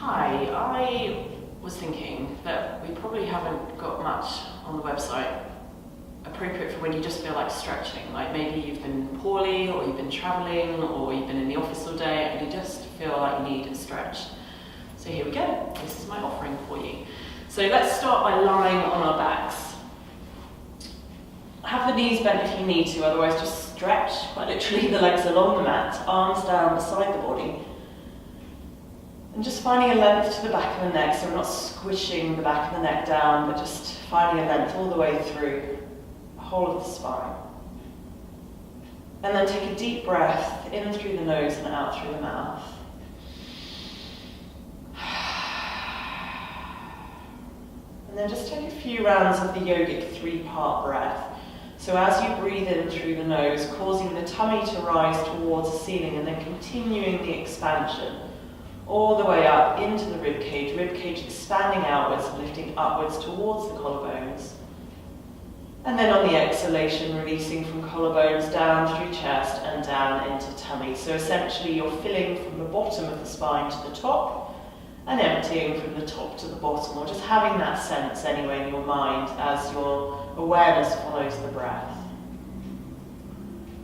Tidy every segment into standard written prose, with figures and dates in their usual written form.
Hi, I was thinking that we probably haven't got much on the website appropriate for when you just feel like stretching. Like maybe you've been poorly, or you've been travelling, or you've been in the office all day and you just feel like you need a stretch. So here we go, this is my offering for you. So let's start by lying on our backs. Have the knees bent if you need to, otherwise just stretch, quite literally the legs along the mat, arms down beside the body. And just finding a length to the back of the neck, so we're not squishing the back of the neck down, but just finding a length all the way through the whole of the spine. And then take a deep breath in through the nose and out through the mouth. And then just take a few rounds of the yogic 3-part breath. So as you breathe in through the nose, causing the tummy to rise towards the ceiling and then continuing the expansion all the way up into the rib cage expanding outwards, lifting upwards towards the collarbones. And then on the exhalation, releasing from collarbones down through chest and down into tummy. So essentially you're filling from the bottom of the spine to the top and emptying from the top to the bottom, or just having that sense anyway in your mind as your awareness follows the breath.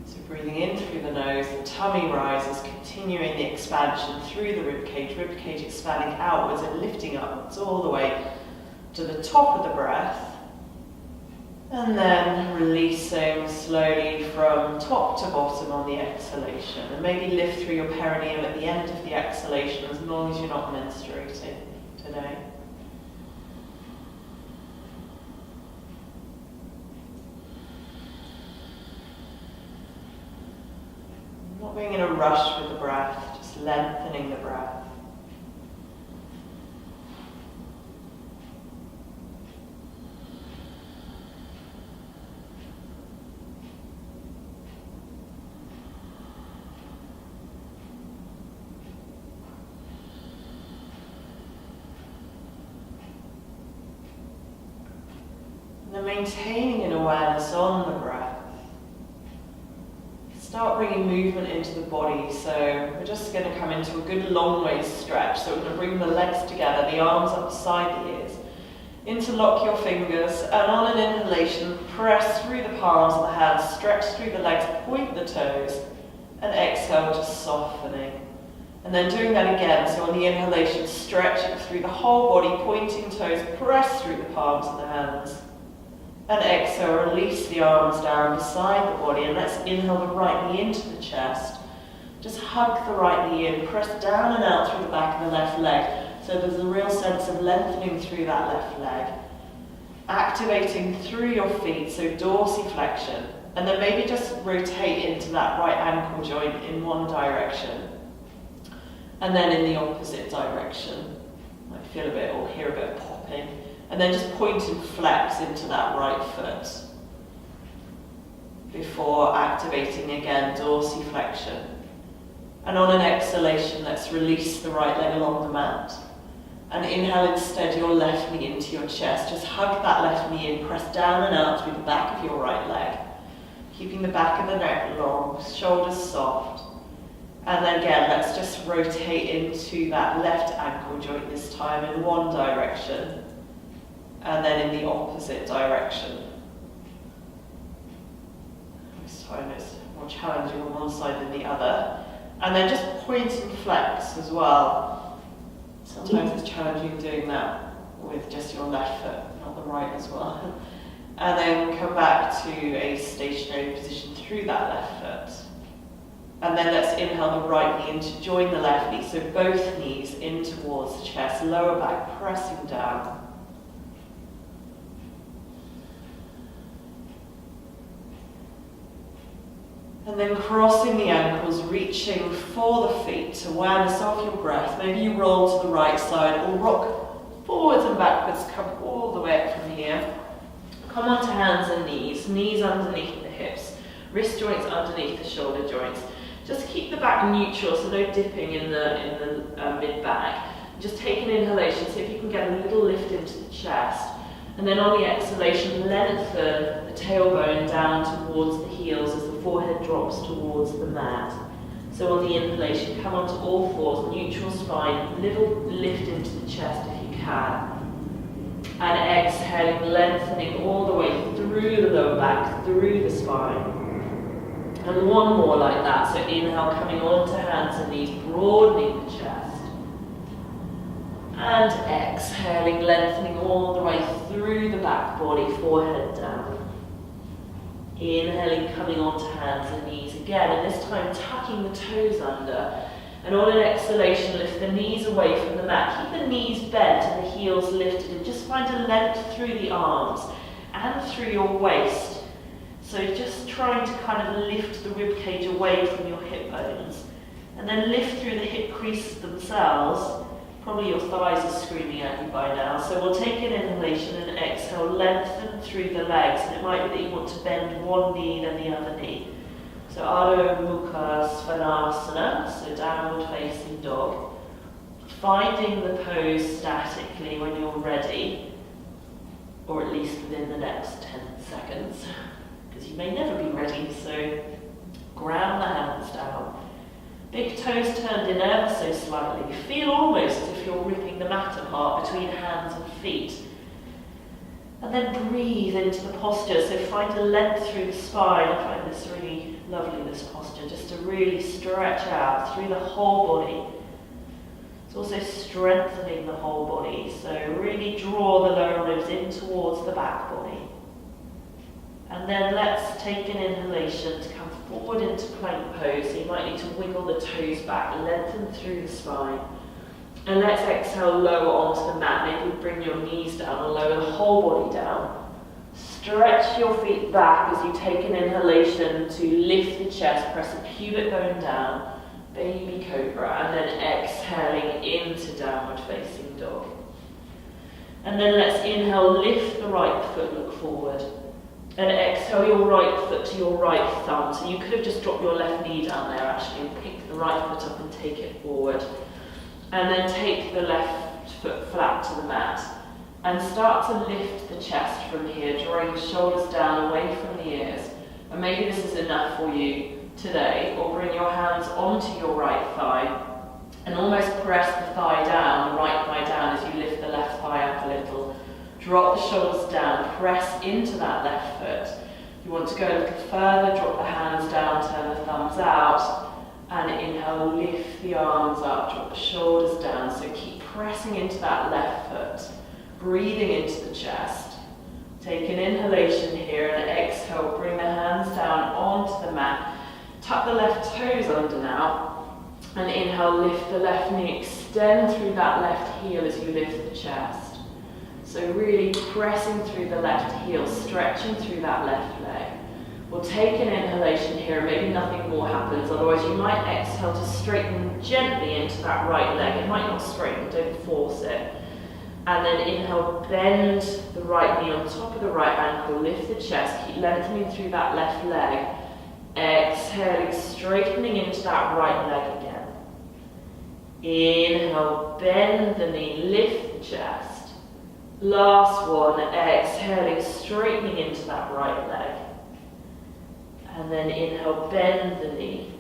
So breathing in through the nose, the tummy rises, continuing the expansion through the rib cage expanding outwards and lifting upwards all the way to the top of the breath. And then releasing slowly from top to bottom on the exhalation. And maybe lift through your perineum at the end of the exhalation as long as you're not menstruating today. Not being in a rush with the breath, just lengthening the breath. And then maintaining an awareness on the breath. Start bringing movement into the body. So we're just going to come into a good long ways stretch. So we're going to bring the legs together, the arms up beside the ears. Interlock your fingers, and on an inhalation, press through the palms of the hands, stretch through the legs, point the toes, and exhale, just softening. And then doing that again. So on the inhalation, stretching through the whole body, pointing toes, press through the palms of the hands. And exhale, release the arms down beside the body, and let's inhale the right knee into the chest. Just hug the right knee in, press down and out through the back of the left leg. So there's a real sense of lengthening through that left leg. Activating through your feet, so dorsiflexion. And then maybe just rotate into that right ankle joint in one direction. And then in the opposite direction. Might feel a bit or hear a bit of popping. And then just point and flex into that right foot before activating again, dorsiflexion. And on an exhalation, let's release the right leg along the mat. And inhale instead your left knee into your chest. Just hug that left knee in, press down and out through the back of your right leg. Keeping the back of the neck long, shoulders soft. And then again, let's just rotate into that left ankle joint this time in one direction. And then in the opposite direction. This time it's more challenging on one side than the other. And then just point and flex as well. Sometimes it's challenging doing that with just your left foot, not the right as well. And then come back to a stationary position through that left foot. And then let's inhale the right knee in to join the left knee. So both knees in towards the chest, lower back pressing down. And then crossing the ankles, reaching for the feet, awareness of your breath. Maybe you roll to the right side or rock forwards and backwards, come all the way up from here. Come onto hands and knees, knees underneath the hips, wrist joints underneath the shoulder joints. Just keep the back neutral, so no dipping in the mid-back. Just take an inhalation, see if you can get a little lift into the chest. And then on the exhalation, lengthen the tailbone down towards the heels as the forehead drops towards the mat. So So on the inhalation, come onto all fours, neutral spine, little lift into the chest if you can. And exhaling, lengthening all the way through the lower back, through the spine. And one more like that. So inhale, coming onto hands and knees, broadening the chest. And exhaling, lengthening all the way through the back body, forehead down. Inhaling, coming onto hands and knees again, and this time tucking the toes under. And on an exhalation, lift the knees away from the mat. Keep the knees bent and the heels lifted, and just find a length through the arms and through your waist. So just trying to kind of lift the rib cage away from your hip bones. And then lift through the hip creases themselves. Probably your thighs are screaming at you by now. So we'll take an inhalation and exhale, lengthen through the legs. And it might be that you want to bend one knee then the other knee. So Adho Mukha Svanasana, so downward facing dog. Finding the pose statically when you're ready, or at least within the next 10 seconds, because you may never be ready, so ground the hands down. Big toes turned in ever so slightly. Feel almost as if you're ripping the mat apart between hands and feet. And then breathe into the posture, so find a length through the spine. I find this really lovely, this posture, just to really stretch out through the whole body. It's also strengthening the whole body, so really draw the lower ribs in towards the back body. And then let's take an inhalation to come forward into plank pose. So you might need to wiggle the toes back, lengthen through the spine. And let's exhale, lower onto the mat. Maybe bring your knees down and lower the whole body down. Stretch your feet back as you take an inhalation to lift the chest, press the pubic bone down, baby cobra, and then exhaling into downward facing dog. And then let's inhale, lift the right foot, look forward. And exhale your right foot to your right thumb. So you could have just dropped your left knee down there actually and pick the right foot up and take it forward. And then take the left foot flat to the mat. And start to lift the chest from here, drawing the shoulders down away from the ears. And maybe this is enough for you today. Or bring your hands onto your right thigh and almost press the thigh down, the right thigh down as you lift the left thigh up a little. Drop the shoulders down, press into that left foot. You want to go a little further, drop the hands down, turn the thumbs out, and inhale, lift the arms up, drop the shoulders down. So keep pressing into that left foot, breathing into the chest. Take an inhalation here and exhale, bring the hands down onto the mat. Tuck the left toes under now, and inhale, lift the left knee, extend through that left heel as you lift the chest. So really pressing through the left heel, stretching through that left leg. We'll take an inhalation here, maybe nothing more happens, otherwise you might exhale to straighten gently into that right leg. It might not straighten, don't force it. And then inhale, bend the right knee on top of the right ankle, lift the chest, keep lengthening through that left leg. Exhaling, straightening into that right leg again. Inhale, bend the knee, lift the chest. Last one, exhaling, straightening into that right leg. And then inhale, bend the knee,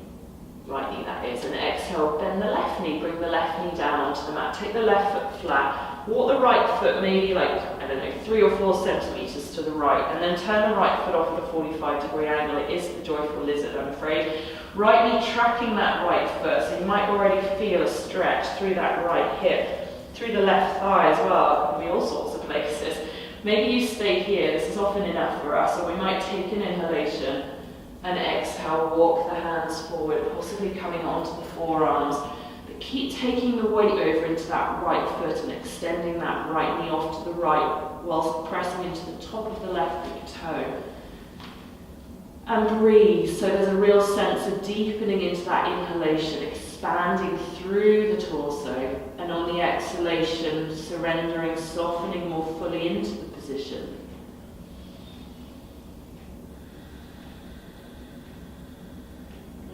right knee that is, and exhale, bend the left knee, bring the left knee down onto the mat. Take the left foot flat, walk the right foot maybe like, I don't know, 3 or 4 centimeters to the right, and then turn the right foot off at a 45-degree angle. It is the joyful lizard, I'm afraid. Right knee tracking that right foot, so you might already feel a stretch through that right hip. Through the left thigh as well, can be all sorts of places. Maybe you stay here, this is often enough for us, or we might take an inhalation and exhale, walk the hands forward, possibly coming onto the forearms, but keep taking the weight over into that right foot and extending that right knee off to the right whilst pressing into the top of the left big toe. And breathe, so there's a real sense of deepening into that inhalation, expanding through the torso, and on the exhalation, surrendering, softening more fully into the position.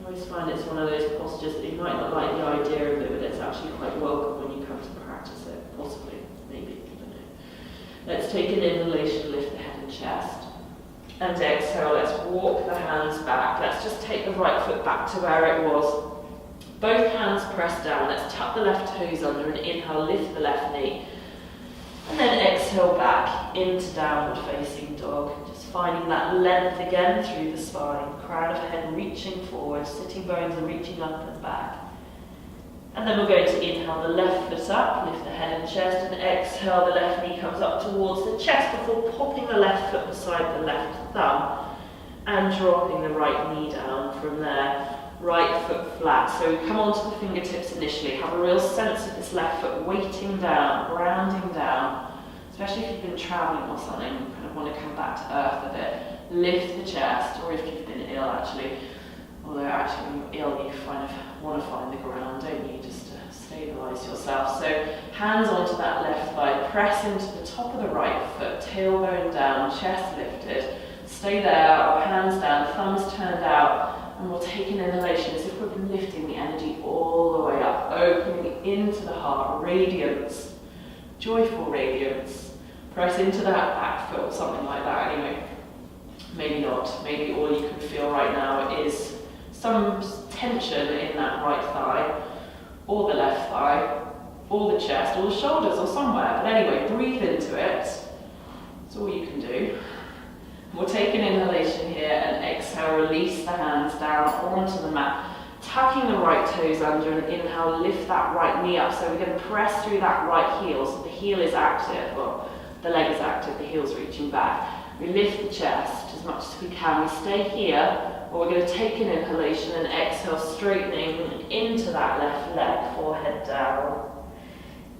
I always find it's one of those postures that you might not like the idea of it, but it's actually quite welcome when you come to practice it, possibly, maybe, I don't know. Let's take an inhalation, lift the head and chest. And exhale, let's walk the hands back. Let's just take the right foot back to where it was. Both hands press down. Let's tuck the left toes under and inhale, lift the left knee. And then exhale back into downward facing dog. Just finding that length again through the spine. Crown of head reaching forward, sitting bones are reaching up and back. And then we're going to inhale the left foot up, lift the head and chest, and exhale the left knee comes up towards the chest before popping the left foot beside the left thumb and dropping the right knee down from there. Right foot flat. So we come onto the fingertips initially. Have a real sense of this left foot weighting down, grounding down. Especially if you've been traveling or something, you kind of want to come back to earth a bit. Lift the chest, or if you've been ill actually. Although actually when you're ill, you kind of want to find the ground, don't you? Just to stabilise yourself. So hands onto that left thigh. Press into the top of the right foot. Tailbone down, chest lifted. Stay there, or hands down, thumbs turned out. And we'll take an inhalation as if we're lifting the energy all the way up, opening into the heart, radiance, joyful radiance. Press into that back foot or something like that anyway. Maybe not. Maybe all you can feel right now is some tension in that right thigh, or the left thigh, or the chest, or the shoulders, or somewhere. But anyway, breathe into it. That's all you can do. We'll take an inhalation here and exhale, release the hands down onto the mat, tucking the right toes under and inhale, lift that right knee up. So we're going to press through that right heel, so the heel is active, or the leg is active, the heel's reaching back. We lift the chest as much as we can. We stay here, or we're going to take an inhalation and exhale, straightening into that left leg, forehead down.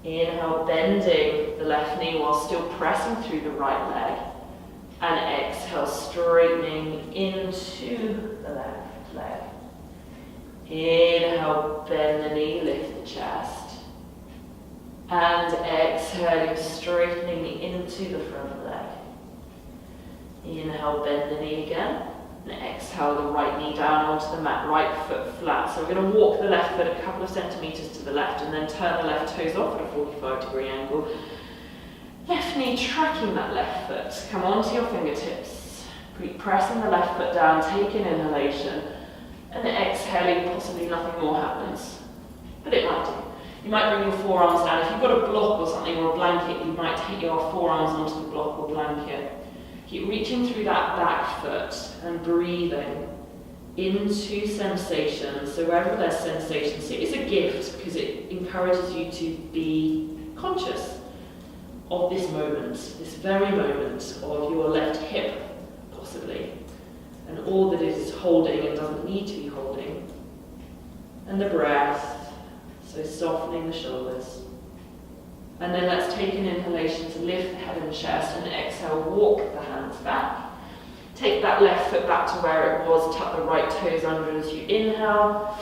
Inhale, bending the left knee while still pressing through the right leg. And exhale, straightening into the left leg. Inhale, bend the knee, lift the chest. And exhaling, straightening into the front leg. Inhale, bend the knee again. And exhale, the right knee down onto the mat, right foot flat. So we're going to walk the left foot a couple of centimetres to the left and then turn the left toes off at a 45-degree angle. Left knee tracking that left foot. Come onto your fingertips. Pressing the left foot down, take an inhalation. And then exhaling, possibly nothing more happens. But it might do. You might bring your forearms down. If you've got a block or something or a blanket, you might take your forearms onto the block or blanket. Keep reaching through that back foot and breathing into sensations. So wherever there's sensations, it's a gift because it encourages you to be conscious of this moment, this very moment of your left hip, possibly, and all that it is holding and doesn't need to be holding, and the breath, so softening the shoulders. And then let's take an inhalation to lift the head and chest, and exhale, walk the hands back. Take that left foot back to where it was, tuck the right toes under as you inhale,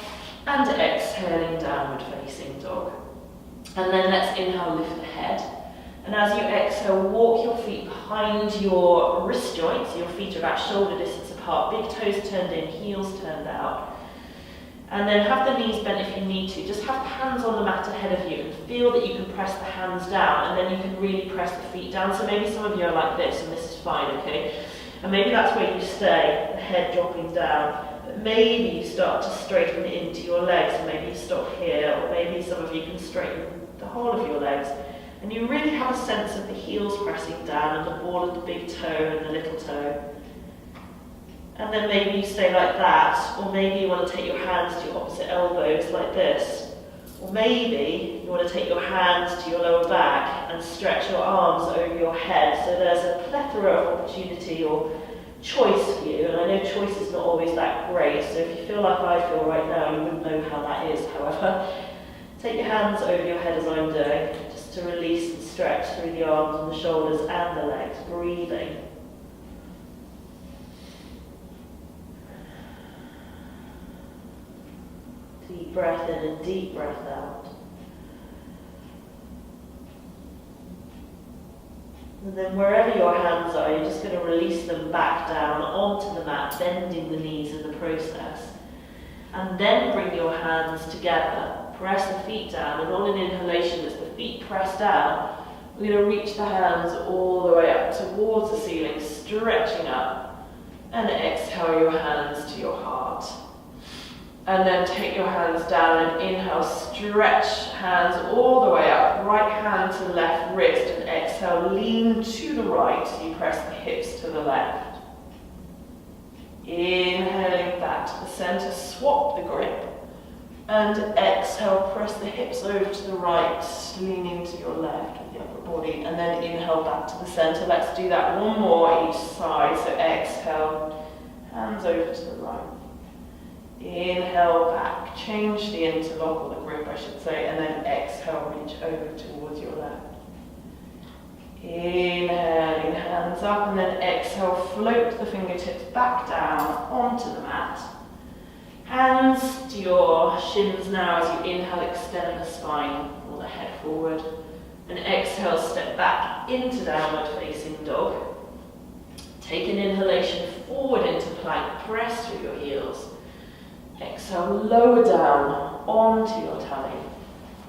and exhaling, downward facing dog. And then let's inhale, lift the head. And as you exhale, walk your feet behind your wrist joints. Your feet are about shoulder distance apart, big toes turned in, heels turned out. And then have the knees bent if you need to. Just have the hands on the mat ahead of you and feel that you can press the hands down, and then you can really press the feet down. So maybe some of you are like this, and this is fine, okay? And maybe that's where you stay, the head dropping down. But maybe you start to straighten into your legs, and maybe you stop here, or maybe some of you can straighten the whole of your legs. And you really have a sense of the heels pressing down and the ball of the big toe and the little toe. And then maybe you stay like that, or maybe you want to take your hands to your opposite elbows like this. Or maybe you want to take your hands to your lower back and stretch your arms over your head. So there's a plethora of opportunity or choice for you. And I know choice is not always that great, so if you feel like I feel right now, you wouldn't know how that is, however. Take your hands over your head as I'm doing, just to release and stretch through the arms and the shoulders and the legs, breathing. Deep breath in and deep breath out. And then wherever your hands are, you're just going to release them back down onto the mat, bending the knees in the process. And then bring your hands together. Press the feet down, and on an inhalation as the feet press down, we're going to reach the hands all the way up towards the ceiling, stretching up. And exhale your hands to your heart. And then take your hands down and inhale, stretch hands all the way up. Right hand to left wrist and exhale, lean to the right. You press the hips to the left. Inhaling back to the center, swap the grip. And exhale, press the hips over to the right, leaning to your left with the upper body. And then inhale back to the center. Let's do that one more each side. So exhale, hands over to the right. Inhale back, change the interlock or the grip I should say, and then exhale, reach over towards your left. Inhaling, hands up, and then exhale, float the fingertips back down onto the mat. Hands to your shins now as you inhale, extend the spine or the head forward. And exhale, step back into downward facing dog. Take an inhalation forward into plank, press through your heels. Exhale, lower down onto your tummy.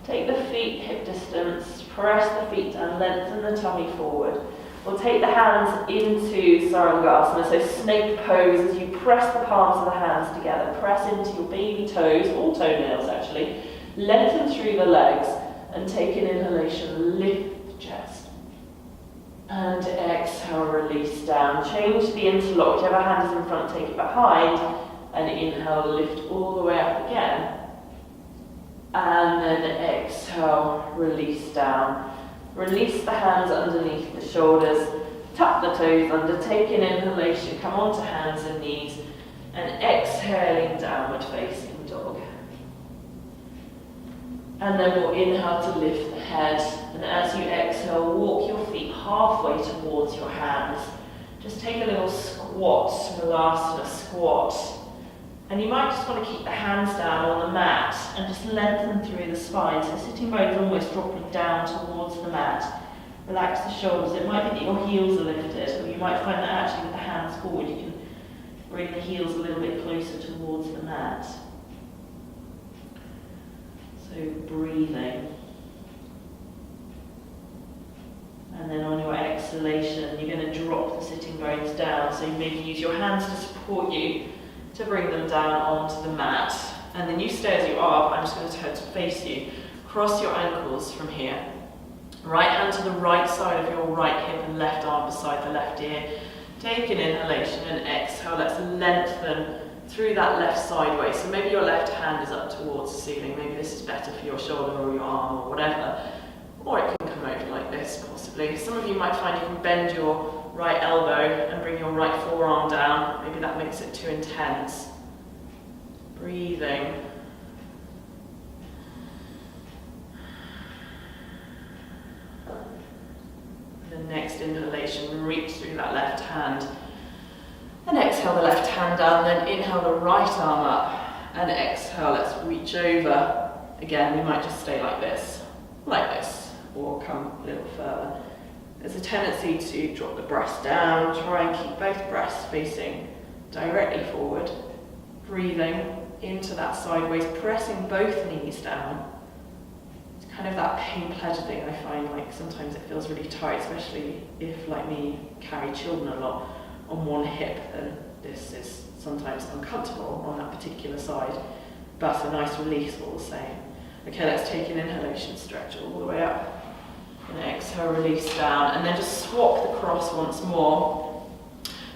Take the feet hip distance, press the feet down, lengthen the tummy forward. We'll take the hands into Sarangasana, so snake pose as you press the palms of the hands together. Press into your baby toes, all toenails actually. Lengthen through the legs and take an inhalation, lift the chest. And exhale, release down. Change the interlock, whichever hand is in front, take it behind. And inhale, lift all the way up again. And then exhale, release down. Release the hands underneath the shoulders. Tuck the toes under, take an inhalation, come onto hands and knees. And exhaling, downward facing dog. And then we'll inhale to lift the head. And as you exhale, walk your feet halfway towards your hands. Just take a little squat, Malasana squat. And you might just want to keep the hands down on the mat and just lengthen through the spine. So sitting bones almost dropping down towards the mat. Relax the shoulders. It might be that your heels are lifted, or you might find that actually with the hands forward you can bring the heels a little bit closer towards the mat. So breathing. And then on your exhalation, you're going to drop the sitting bones down. So you maybe use your hands to support you, to bring them down onto the mat. And then you stay as you are, but I'm just going to turn to face you. Cross your ankles from here. Right hand to the right side of your right hip and left arm beside the left ear. Take an inhalation and exhale. Let's lengthen through that left sideways. So maybe your left hand is up towards the ceiling. Maybe this is better for your shoulder or your arm or whatever. Or it can come over like this, possibly. Some of you might find you can bend your right elbow and bring your right forearm down. Maybe that makes it too intense. Breathing. The next inhalation, reach through that left hand. And exhale the left hand down, then inhale the right arm up. And exhale, let's reach over. Again, we might just stay like this, or come a little further. There's a tendency to drop the breast down, try and keep both breasts facing directly forward. Breathing into that sideways, pressing both knees down. It's kind of that pain-pleasure thing I find, like sometimes it feels really tight, especially if, like me, carry children a lot on one hip, and this is sometimes uncomfortable on that particular side, but a nice release all the same. Okay, let's take an inhalation, stretch all the way up. And exhale, release down, and then just swap the cross once more.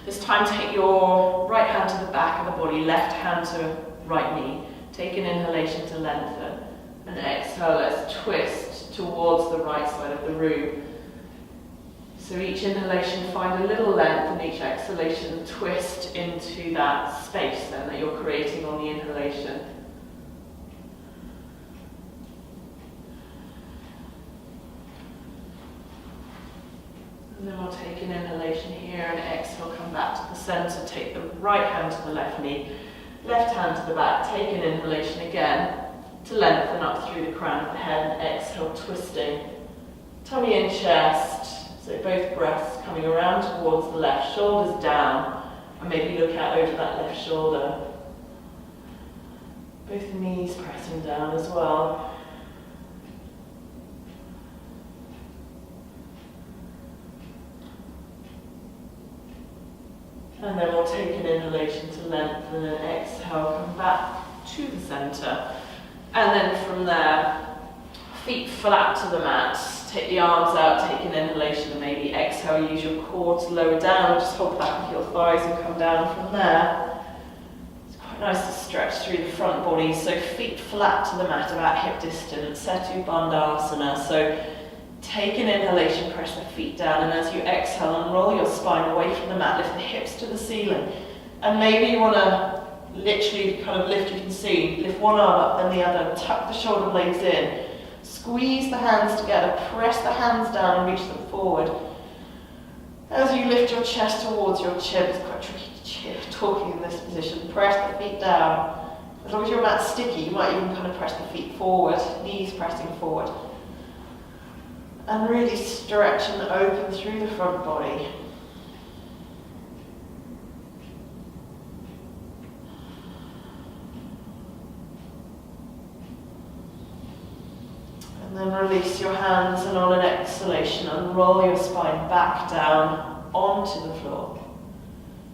This time take your right hand to the back of the body, left hand to right knee. Take an inhalation to lengthen, and exhale, let's twist towards the right side of the room. So each inhalation, find a little length, and each exhalation, twist into that space then that you're creating on the inhalation. And then we'll take an inhalation here and exhale, come back to the center, take the right hand to the left knee, left hand to the back, take an inhalation again to lengthen up through the crown of the head, and exhale, twisting, tummy and chest, so both breaths coming around towards the left, shoulders down, and maybe look out over that left shoulder. Both knees pressing down as well. And then we'll take an inhalation to lengthen and exhale, come back to the center. And then from there, feet flat to the mat. Take the arms out, take an inhalation, and maybe exhale, use your core to lower down, or just hold back with your thighs and come down from there. It's quite nice to stretch through the front body, so feet flat to the mat, about hip distance, Setu Bandhasana. So take an inhalation, press the feet down, and as you exhale, unroll your spine away from the mat, lift the hips to the ceiling. And maybe you want to literally kind of lift, you can see, lift one arm up, then the other, tuck the shoulder blades in. Squeeze the hands together, press the hands down and reach them forward. As you lift your chest towards your chin, it's quite tricky to talking in this position. Press the feet down. As long as your mat's sticky, you might even kind of press the feet forward, knees pressing forward. And really stretch and open through the front body. And then release your hands, and on an exhalation, unroll your spine back down onto the floor.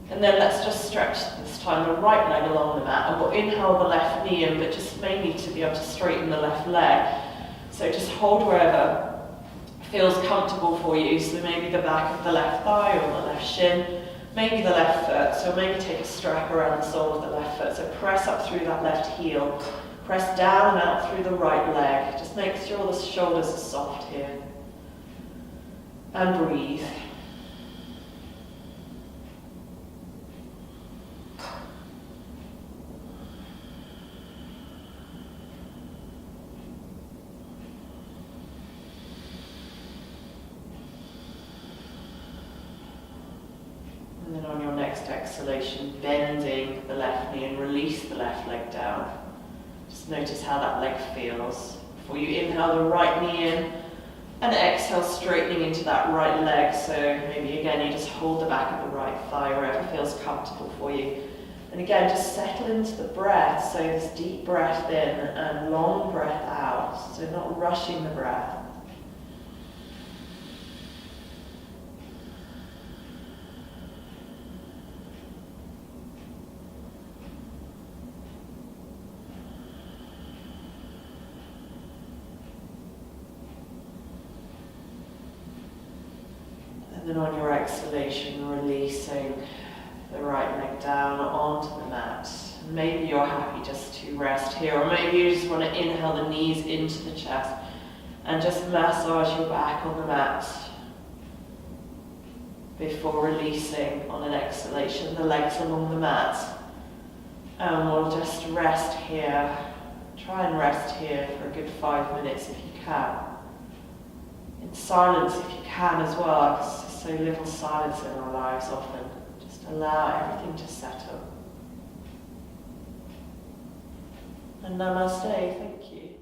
And then let's just stretch this time the right leg along the mat, and we'll inhale the left knee in, but just mainly to be able to straighten the left leg. So just hold wherever feels comfortable for you. So maybe the back of the left thigh or the left shin, maybe the left foot. So maybe take a strap around the sole of the left foot. So press up through that left heel. Press down and out through the right leg. Just make sure the shoulders are soft here. And breathe. And then on your next exhalation, bending the left knee and release the left leg down. Just notice how that leg feels. Before you inhale the right knee in, and exhale, straightening into that right leg. So maybe again, you just hold the back of the right thigh wherever feels comfortable for you. And again, just settle into the breath. So this deep breath in and long breath out. So not rushing the breath. And then on your exhalation, releasing the right leg down onto the mat. Maybe you're happy just to rest here, or maybe you just want to inhale the knees into the chest and just massage your back on the mat before releasing on an exhalation the legs along the mat. And we'll just rest here. Try and rest here for a good 5 minutes if you can. In silence if you can as well, because there's so little silence in our lives often. Just allow everything to settle. And namaste, thank you.